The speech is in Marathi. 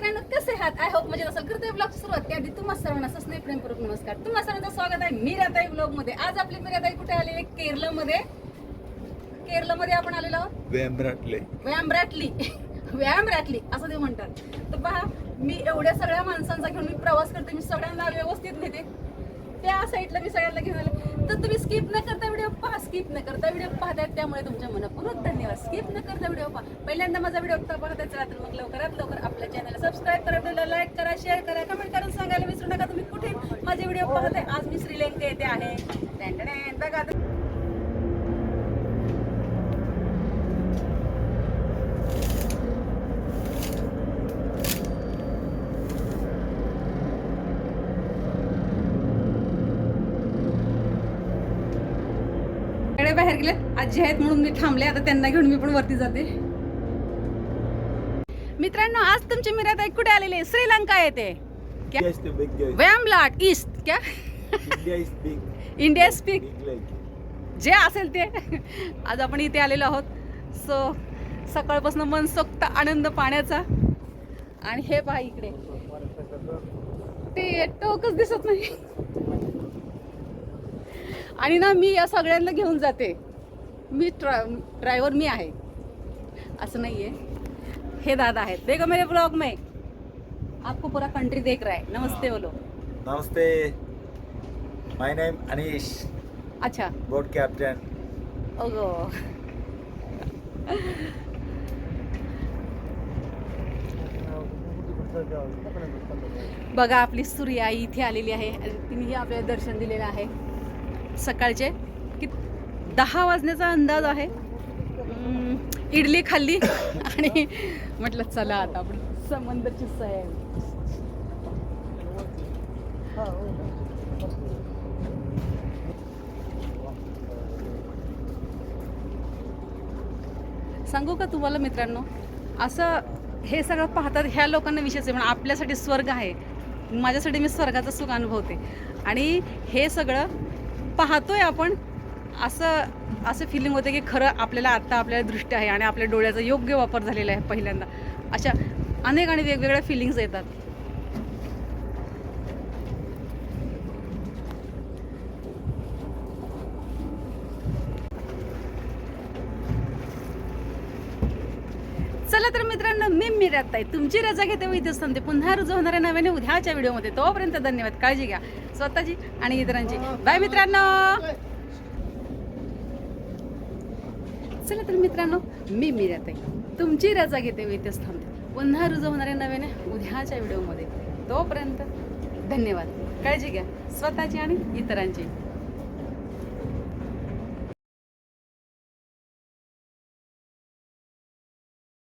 मित्रांनो कसे आहात? आय होप मजेत असेल. करतोय ब्लॉगची सुरुवात त्याआधी तुम्हा सर्वांना स्नेह प्रेमपूर्वक नमस्कार. तुम्हा सर्वांचं स्वागत आहे मीराताई ब्लॉग मध्ये. आज आपली मीराताई कुठे आलेली आहे? केरळमध्ये आपण आलेलो आहोत. व्यायामराटली असं ते म्हणतात. तर पहा, मी एवढ्या सगळ्या माणसांचा घेऊन मी प्रवास करते. मी सगळ्यांना व्यवस्थित नेते. त्या साईडला मी सगळ्यांना घेऊन आले. तर तुम्ही स्किप न करता व्हिडिओ पहा. स्किप न करता व्हिडिओ पाहताय त्यामुळे तुमच्या मनपूर्वक धन्यवाद. स्किप न करता व्हिडिओ पहा. पहिल्यांदा माझा व्हिडिओ पाहताय चला तर मग लवकरात लवकर आपल्या चॅनलला सबस्क्राईब करा, व्हिडिओला लाईक करा, शेअर करा, कमेंट करून सांगायला विसरू नका तुम्ही कुठे माझे व्हिडिओ पाहताय. आज मी श्रीलंका येथे आहे. बघा बाहेर गेले. आजी आहेत म्हणून मी थांबले. आता त्यांना घेऊन मी पण वरती जाते. मित्रांनो, आज तुमची मीराताई कुठे आलेली आहे? श्रीलंका येते. व्यायामलाट ईस्ट क्या इंडिया स्पीक जे असेल ते. आज आपण इथे आलेलो आहोत. सो सकाळपासून मनसोक्त आनंद पाण्याचा. आणि हे पहा इकडे ते टोकच दिसत नाही. आणि ना मी या सगळ्यांना घेऊन जाते. मी ड्रायव्हर मी आहे असं नाहीये. हे दादा आहेत. देखो मेरे ब्लॉग में आपको पूरा कंट्री देख रहा है. नमस्ते बोलो. नमस्ते, माय नेम अनीश. अच्छा, बोट कॅप्टन. ओगो. बघा आपली सूर्या आई इथे आलेली आहे. तिनेही आपल्याला दर्शन दिलेलं आहे. सकाळचे 10 वाजण्याचा अंदाज आहे. इडली खाल्ली आणि म्हटलं चला आता आपण समंदरची सय. सांगू का तुम्हाला मित्रांनो, असं हे सगळं पाहतात ह्या लोकांना विशेष आहे. पण आपल्यासाठी स्वर्ग आहे. माझ्यासाठी मी स्वर्गाचं सुख अनुभवते. आणि हे सगळं पाहतोय आपण, असं फिलिंग होते की खरं आपल्याला आत्ता आपल्याला दृष्टी आहे आणि आपल्या डोळ्याचा योग्य वापर झालेला आहे पहिल्यांदा. अशा अनेक आणि वेगवेगळ्या फिलिंग्स येतात. चला तर मित्रांनो, मी मीराताई तुमची रजा घेते व इथेच थांबते. पुन्हा रुजू होणाऱ्या नव्याने उद्याच्या व्हिडिओमध्ये. तोपर्यंत धन्यवाद. काळजी घ्या स्वतःची आणि इतरांची. बाय मित्रांनो. चला तर मित्रांनो, मी मीराताई तुमची रजा घेते व इथेच थांबते. पुन्हा रुजू होणाऱ्या नव्याने उद्याच्या व्हिडिओमध्ये. तोपर्यंत धन्यवाद. काळजी घ्या स्वतःची आणि इतरांची.